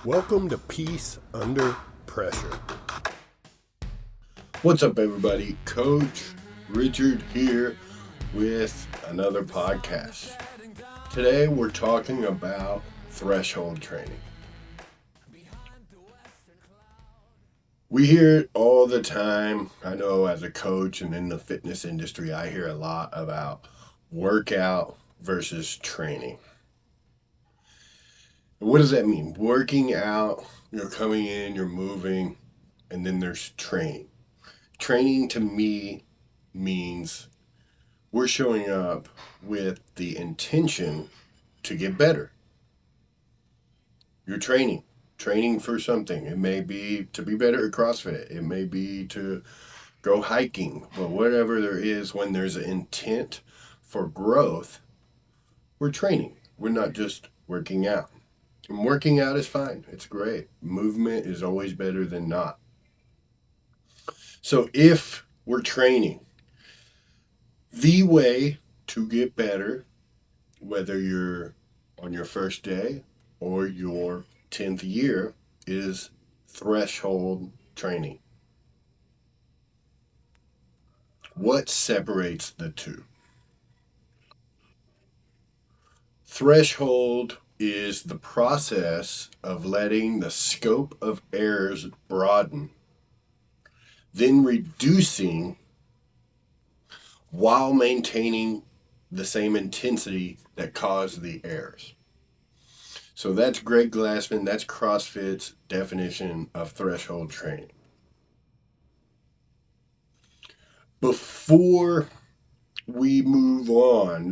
Welcome to Peace Under Pressure. What's up, everybody? Coach Richard here with another podcast. Today we're talking about threshold training. We hear it all the time. I know as a coach and in the fitness industry, I hear a lot about workout versus training. What does that mean? Working out, you're coming in, you're moving, and then there's training. Training to me means we're showing up with the intention to get better. You're training for something. It may be to be better at CrossFit. It may be to go hiking. But whatever there is, when there's an intent for growth, we're training. We're not just working out. And working out is fine. It's great. Movement is always better than not. So if we're training, the way to get better, whether you're on your first day or your 10th year, is threshold training. What separates the two? Threshold is the process of letting the scope of errors broaden, then reducing while maintaining the same intensity that caused the errors. So that's Greg Glassman, that's CrossFit's definition of threshold training. Before we move on,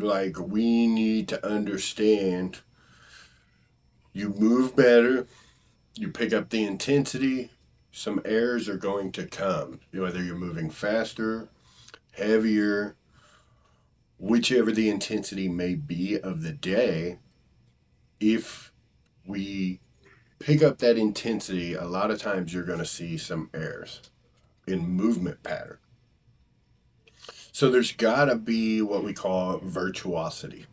we need to understand you move better, you pick up the intensity, some errors are going to come, whether you're moving faster, heavier, whichever the intensity may be of the day. If we pick up that intensity, a lot of times you're going to see some errors in movement pattern. So there's got to be what we call virtuosity.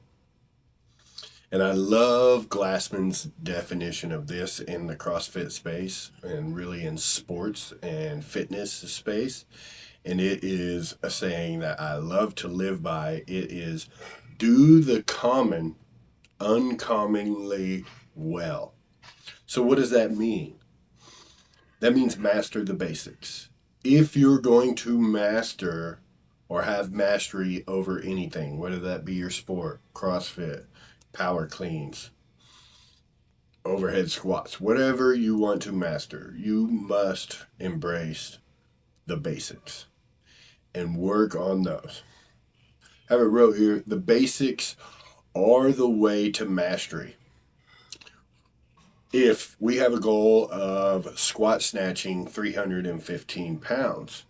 And I love Glassman's definition of this in the CrossFit space and really in sports and fitness space. And it is a saying that I love to live by. It is do the common uncommonly well. So what does that mean? That means master the basics. If you're going to master or have mastery over anything, whether that be your sport, CrossFit, power cleans, overhead squats, whatever you want to master, you must embrace the basics and work on those. I have it wrote here, the basics are the way to mastery. If we have a goal of squat snatching 315 pounds,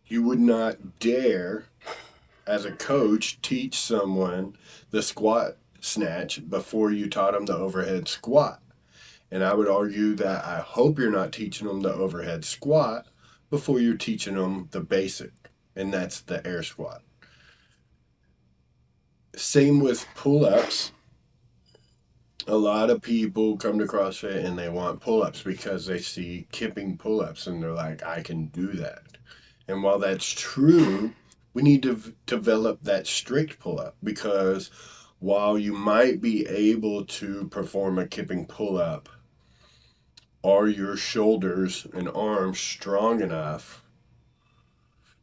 you would not dare, as a coach, teach someone the squat snatch before you taught them the overhead squat. And I would argue that I hope you're not teaching them the overhead squat before you're teaching them the basic, and that's the air squat. Same with pull-ups. A lot of people come to CrossFit and they want pull-ups because they see kipping pull-ups and they're like, I can do that. And while that's true, we need to develop that strict pull-up, because while you might be able to perform a kipping pull-up, are your shoulders and arms strong enough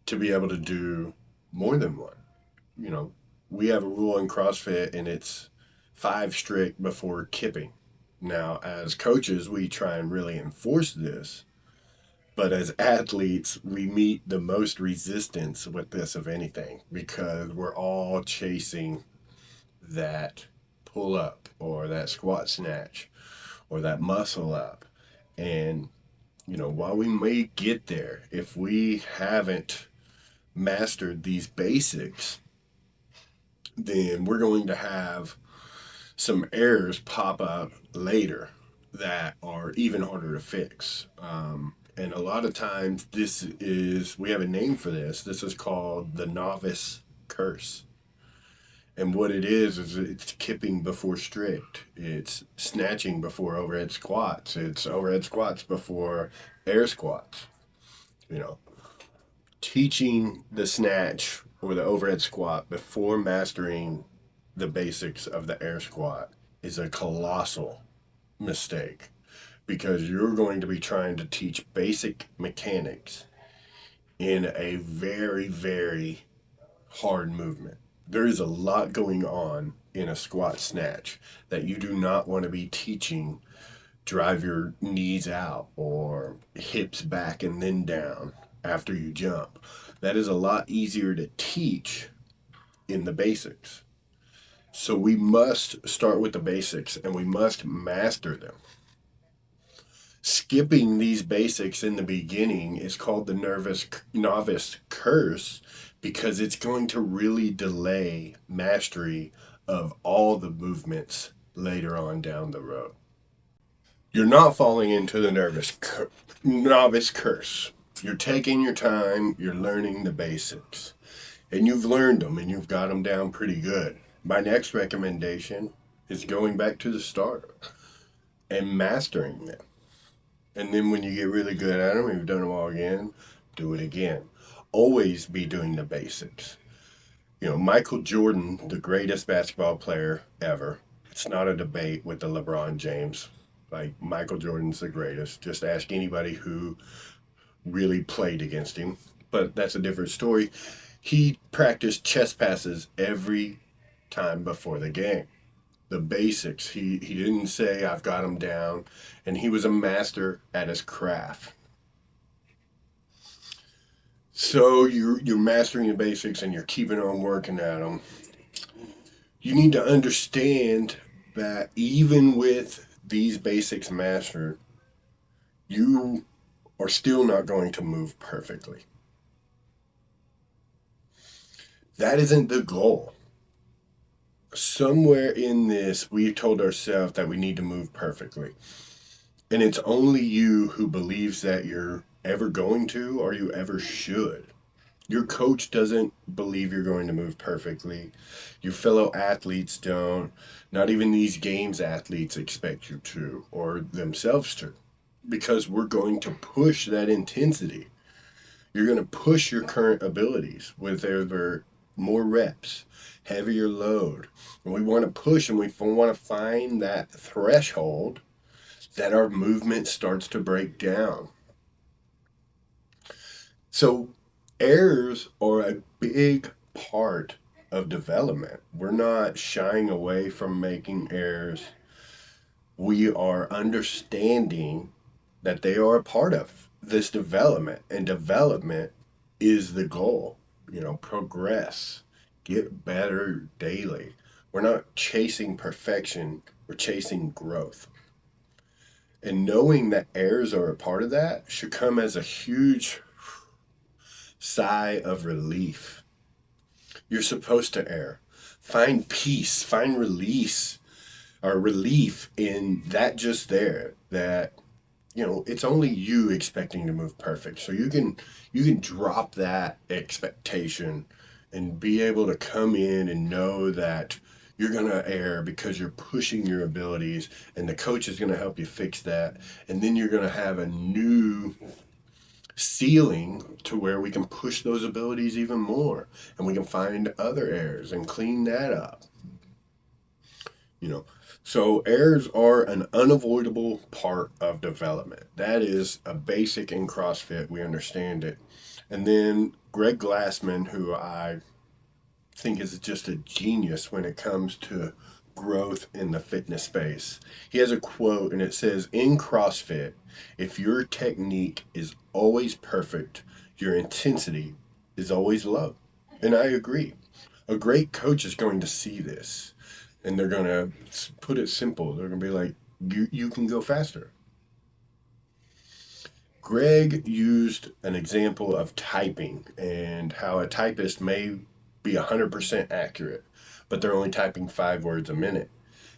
to be able to do more than one? We have a rule in CrossFit and it's 5 strict before kipping. Now, as coaches, we try and really enforce this, but as athletes, we meet the most resistance with this of anything, because we're all chasing that pull up or that squat snatch or that muscle up. And, while we may get there, if we haven't mastered these basics, then we're going to have some errors pop up later that are even harder to fix. And a lot of times we have a name for this. This is called the novice curse. And what it is it's kipping before strict. It's snatching before overhead squats. It's overhead squats before air squats. You know, teaching the snatch or the overhead squat before mastering the basics of the air squat is a colossal mistake, because you're going to be trying to teach basic mechanics in a very, very hard movement. There is a lot going on in a squat snatch that you do not want to be teaching. Drive your knees out or hips back and then down after you jump. That is a lot easier to teach in the basics. So we must start with the basics and we must master them. Skipping these basics in the beginning is called the novice curse, because it's going to really delay mastery of all the movements later on down the road. You're not falling into the novice curse. You're taking your time, you're learning the basics, and you've learned them and you've got them down pretty good. My next recommendation is going back to the start and mastering them. And then when you get really good at them, you've done them all again, do it again. Always be doing the basics. You know, Michael Jordan, the greatest basketball player ever. It's not a debate with the LeBron James. Like, Michael Jordan's the greatest. Just ask anybody who really played against him. But that's a different story. He practiced chest passes every time before the game. The basics. He didn't say, I've got them down. And he was a master at his craft. So you're mastering the basics and you're keeping on working at them. You need to understand that even with these basics mastered, you are still not going to move perfectly. That isn't the goal. Somewhere in this, we told ourselves that we need to move perfectly. And it's only you who believes that you're ever going to or you ever should. Your coach doesn't believe you're going to move perfectly. Your fellow athletes don't. Not even these games athletes expect you to or themselves to. Because we're going to push that intensity. You're going to push your current abilities with ever more reps, heavier load. And we want to push and we want to find that threshold that our movement starts to break down. So errors are a big part of development. We're not shying away from making errors. We are understanding that they are a part of this development, and development is the goal. You know, progress, get better daily. We're not chasing perfection, we're chasing growth. And knowing that errors are a part of that should come as a huge sigh of relief. You're supposed to err. Find peace, find release or relief in that just there, that you know, it's only you expecting to move perfect. So you can drop that expectation and be able to come in and know that you're going to err because you're pushing your abilities, and the coach is going to help you fix that. And then you're going to have a new ceiling to where we can push those abilities even more, and we can find other errors and clean that up. You know, so errors are an unavoidable part of development. That is a basic in CrossFit. We understand it. And then Greg Glassman, who I think is just a genius when it comes to growth in the fitness space. He has a quote and it says, in CrossFit, if your technique is always perfect, your intensity is always low. And I agree. A great coach is going to see this and they're going to put it simple. They're going to be like, you can go faster. Greg used an example of typing and how a typist may be 100% accurate, but they're only typing 5 words a minute.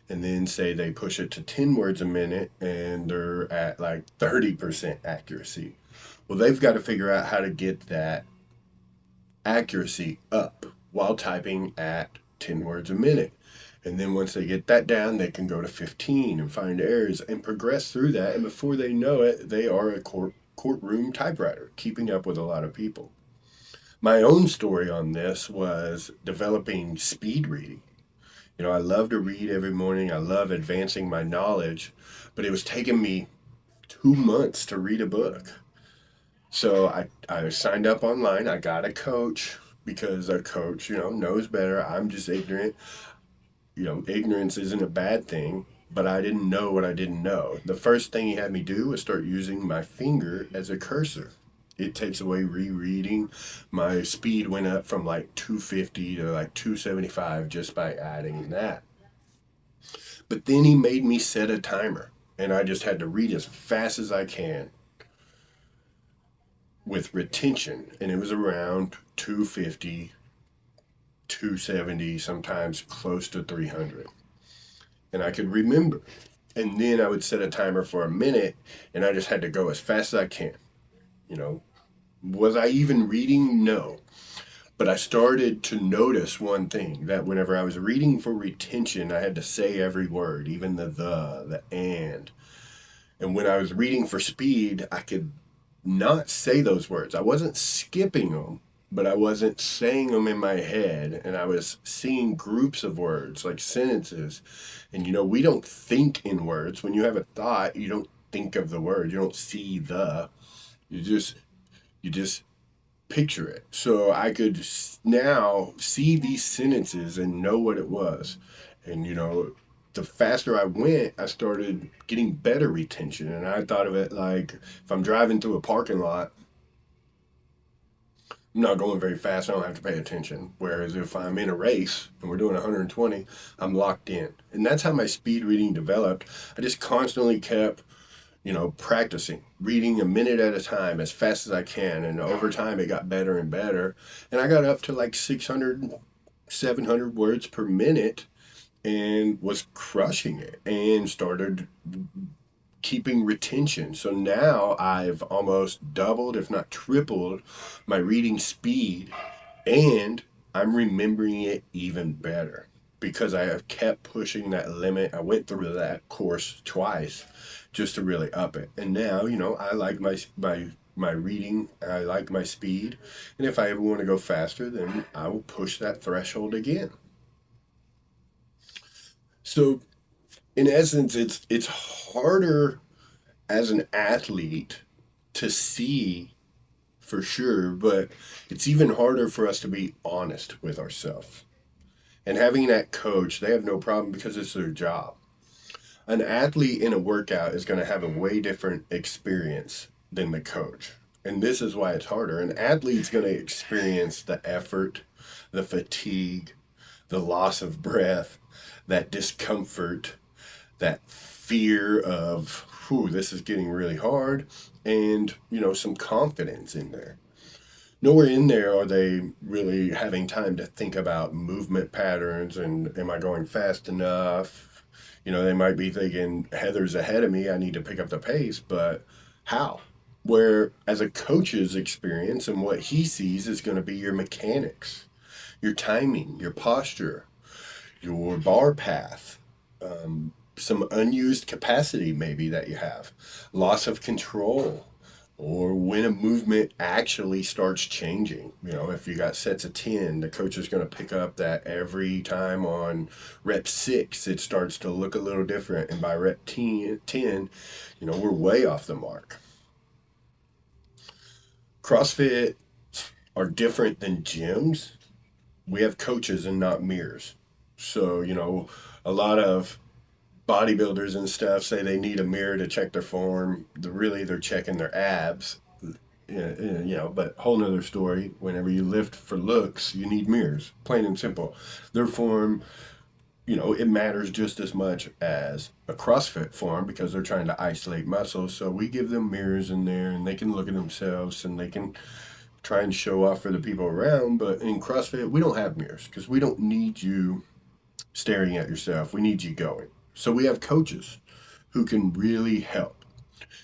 And then say they push it to 10 words a minute and they're at like 30% accuracy. Well, they've got to figure out how to get that accuracy up while typing at 10 words a minute. And then once they get that down, they can go to 15 and find errors and progress through that. And before they know it, they are a courtroom typewriter, keeping up with a lot of people. My own story on this was developing speed reading. You know, I love to read every morning. I love advancing my knowledge, but it was taking me 2 months to read a book. So I signed up online. I got a coach because a coach, knows better. I'm just ignorant. Ignorance isn't a bad thing, but I didn't know what I didn't know. The first thing he had me do was start using my finger as a cursor. It takes away rereading. My speed went up from like 250 to like 275 just by adding that. But then he made me set a timer, and I just had to read as fast as I can with retention, and it was around 250, 270, sometimes close to 300. And I could remember. And then I would set a timer for a minute, and I just had to go as fast as I can. You know, was I even reading? No. But I started to notice one thing, that whenever I was reading for retention, I had to say every word, even the and. And when I was reading for speed, I could not say those words. I wasn't skipping them, but I wasn't saying them in my head. And I was seeing groups of words, like sentences. And we don't think in words. When you have a thought, you don't think of the word. You don't see you just picture it. So I could now see these sentences and know what it was. And the faster I went, I started getting better retention. And I thought of it like, if I'm driving through a parking lot, I'm not going very fast. I don't have to pay attention. Whereas if I'm in a race and we're doing 120, I'm locked in. And that's how my speed reading developed. I just constantly kept practicing, reading a minute at a time as fast as I can. And over time, it got better and better. And I got up to like 600, 700 words per minute and was crushing it and started keeping retention. So now I've almost doubled, if not tripled, my reading speed, and I'm remembering it even better because I have kept pushing that limit. I went through that course twice just to really up it. And now, I like my reading, I like my speed, and if I ever want to go faster, then I will push that threshold again. So in essence, it's harder as an athlete to see for sure, but it's even harder for us to be honest with ourselves. And having that coach, they have no problem because it's their job. An athlete in a workout is going to have a way different experience than the coach. And this is why it's harder. An athlete's going to experience the effort, the fatigue, the loss of breath, that discomfort, that fear of, this is getting really hard, and, some confidence in there. Nowhere in there are they really having time to think about movement patterns and am I going fast enough? They might be thinking, Heather's ahead of me, I need to pick up the pace, but how? Where, as a coach's experience and what he sees is going to be your mechanics, your timing, your posture, your bar path, some unused capacity maybe that you have, loss of control, or when a movement actually starts changing. If you got sets of 10, the coach is going to pick up that every time on rep 6, it starts to look a little different. And by rep 10, we're way off the mark. CrossFit are different than gyms. We have coaches and not mirrors. So, a lot of bodybuilders and stuff say they need a mirror to check their form. They're checking their abs. But whole nother story. Whenever you lift for looks, you need mirrors, plain and simple. Their form, it matters just as much as a CrossFit form because they're trying to isolate muscles. So we give them mirrors in there and they can look at themselves and they can try and show off for the people around. But in CrossFit, we don't have mirrors because we don't need you staring at yourself. We need you going. So we have coaches who can really help.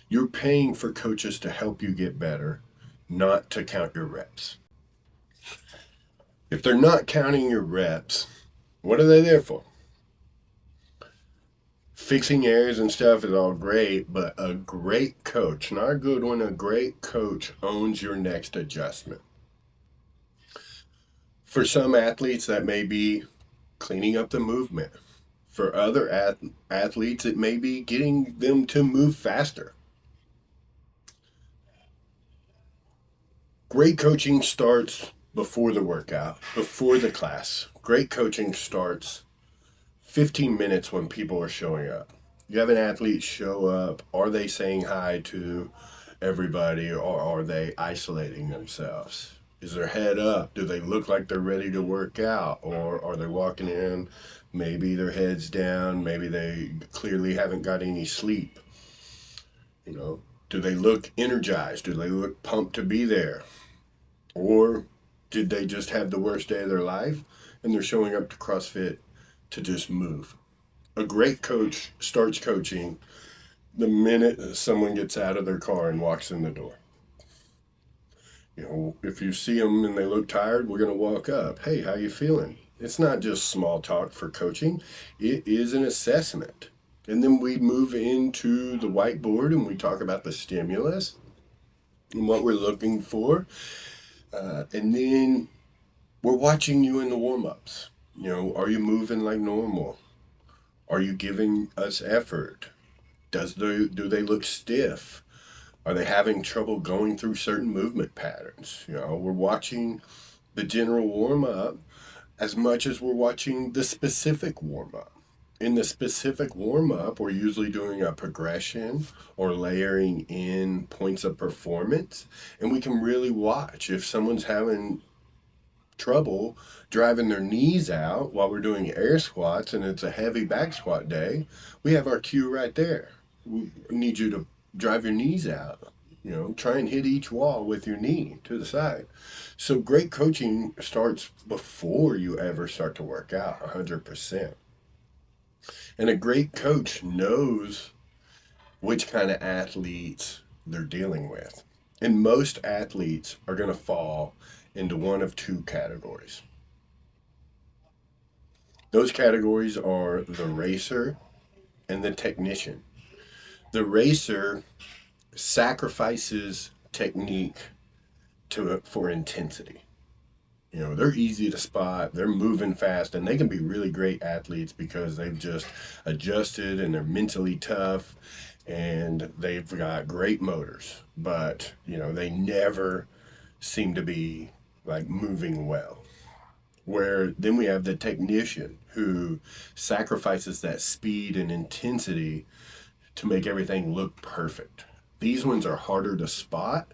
You're paying for coaches to help you get better, not to count your reps. If they're not counting your reps, What are they there for? Fixing errors and stuff is all great, but a great coach, not a good one, a great coach owns your next adjustment. For some athletes, that may be cleaning up the movement. For other athletes, it may be getting them to move faster. Great coaching starts before the workout, before the class. Great coaching starts 15 minutes when people are showing up. You have an athlete show up. Are they saying hi to everybody, or are they isolating themselves? Is their head up? Do they look like they're ready to work out? Or are they walking in? Maybe their head's down. Maybe they clearly haven't got any sleep. You know, do they look energized? Do they look pumped to be there? Or did they just have the worst day of their life and they're showing up to CrossFit to just move? A great coach starts coaching the minute someone gets out of their car and walks in the door. You know, if you see them and they look tired, we're going to walk up. Hey, how you feeling? It's not just small talk for coaching. It is an assessment. And then we move into the whiteboard and we talk about the stimulus and what we're looking for. And then we're watching you in the warm-ups. You know, are you moving like normal? Are you giving us effort? Do they look stiff? Are they having trouble going through certain movement patterns? You know, we're watching the general warm up as much as we're watching the specific warm up. In the specific warm up, we're usually doing a progression or layering in points of performance, and we can really watch if someone's having trouble driving their knees out while we're doing air squats and it's a heavy back squat day. We have our cue right there. We need you to drive your knees out. You know, try and hit each wall with your knee to the side. So great coaching starts before you ever start to work out 100%. And a great coach knows which kind of athletes they're dealing with. And most athletes are going to fall into one of two categories. Those categories are the racer and the technician. The racer sacrifices technique for intensity. You know, they're easy to spot, they're moving fast, and they can be really great athletes because they've just adjusted and they're mentally tough and they've got great motors. But, you know, they never seem to be like moving well. Where then we have the technician who sacrifices that speed and intensity to make everything look perfect. These ones are harder to spot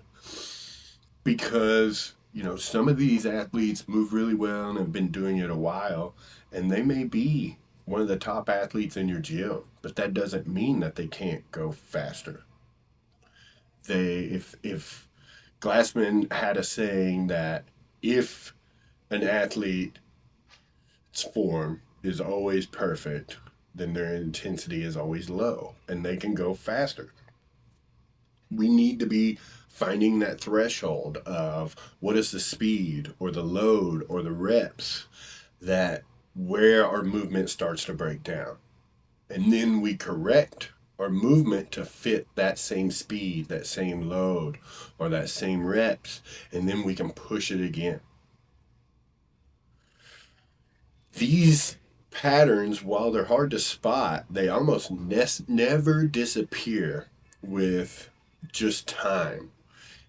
because, you know, some of these athletes move really well and have been doing it a while, and they may be one of the top athletes in your gym, but that doesn't mean that they can't go faster. If Glassman had a saying that if an athlete's form is always perfect, then their intensity is always low and they can go faster. We need to be finding that threshold of what is the speed or the load or the reps that where our movement starts to break down. And then we correct our movement to fit that same speed, that same load, or that same reps, and then we can push it again. These patterns, while they're hard to spot, they almost never disappear with just time.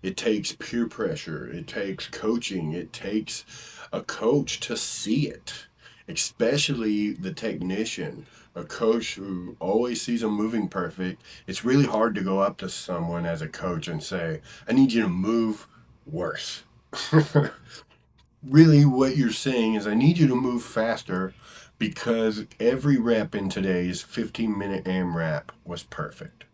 It takes peer pressure, it takes coaching, it takes a coach to see it, especially the technician. A coach who always sees them moving perfect, it's really hard to go up to someone as a coach and say, I need you to move worse. Really, what you're saying is, I need you to move faster because every rep in today's 15-minute AMRAP was perfect.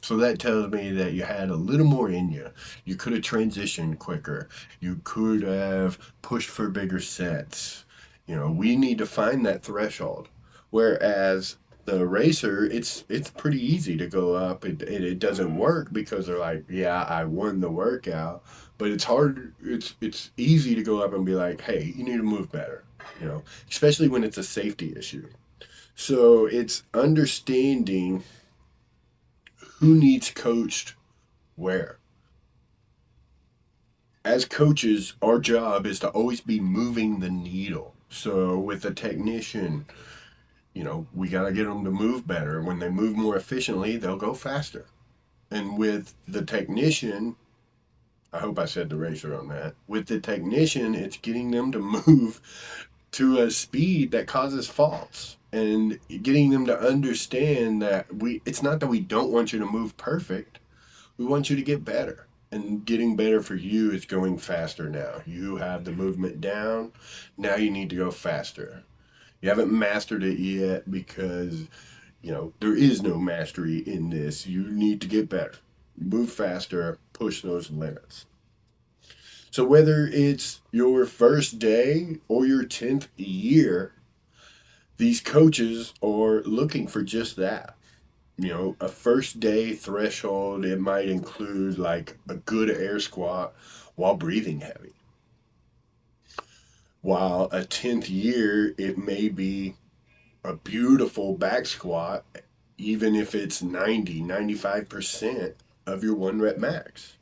So that tells me that you had a little more in you. You could have transitioned quicker. You could have pushed for bigger sets. You know, we need to find that threshold. Whereas the racer, it's pretty easy to go up. It doesn't work because they're like, yeah, I won the workout. But it's hard. It's easy to go up and be like, hey, you need to move better. especially when it's a safety issue. So it's understanding who needs coached where. As coaches, our job is to always be moving the needle. So with a technician, we got to get them to move better. When they move more efficiently, they'll go faster. And with the technician, I hope I said the ratio on that. With the technician, it's getting them to move to a speed that causes faults and getting them to understand that it's not that we don't want you to move perfect. We want you to get better. And getting better for you is going faster now. You have the movement down. Now you need to go faster. You haven't mastered it yet because, there is no mastery in this. You need to get better. Move faster, push those limits. So whether it's your first day or your 10th year, these coaches are looking for just that. A first day threshold, it might include like a good air squat while breathing heavy. While a 10th year, it may be a beautiful back squat, even if it's 95% of your 1 rep max.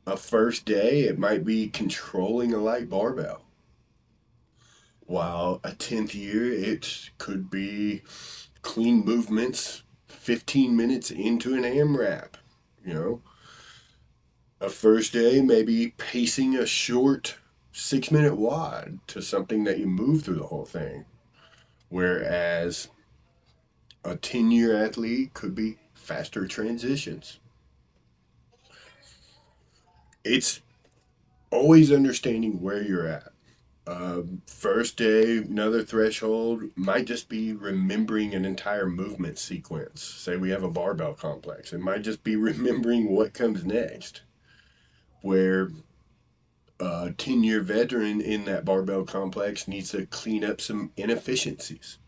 A first day, it might be controlling a light barbell. While a 10th year, it could be clean movements 15 minutes into an AMRAP. A first day, maybe pacing a short 6-minute WOD to something that you move through the whole thing. Whereas a 10-year athlete could be faster transitions. It's always understanding where you're at. First day, another threshold might just be remembering an entire movement sequence. Say we have a barbell complex. It might just be remembering what comes next. Where a 10-year veteran in that barbell complex needs to clean up some inefficiencies.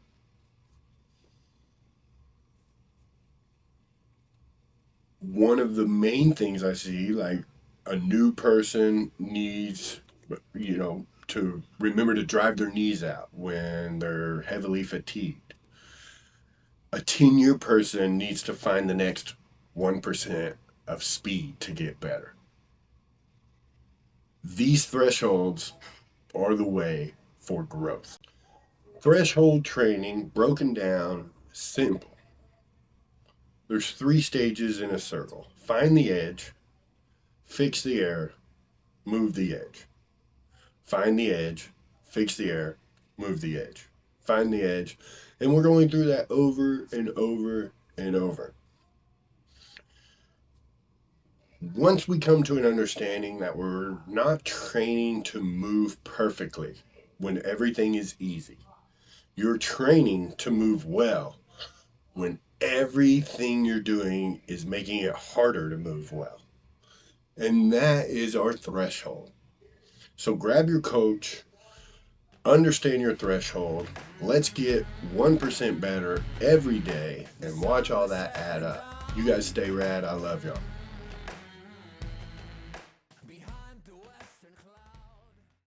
One of the main things I see, like a new person needs, to remember to drive their knees out when they're heavily fatigued. A 10-year person needs to find the next 1% of speed to get better. These thresholds are the way for growth. Threshold training, broken down, simple. There's 3 stages in a circle. Find the edge, fix the air, move the edge. Find the edge, fix the air, move the edge. Find the edge. And we're going through that over and over and over. Once we come to an understanding that we're not training to move perfectly when everything is easy, you're training to move well when everything you're doing is making it harder to move well. And that is our threshold. So grab your coach, understand your threshold. Let's get 1% better every day and watch all that add up. You guys stay rad. I love y'all.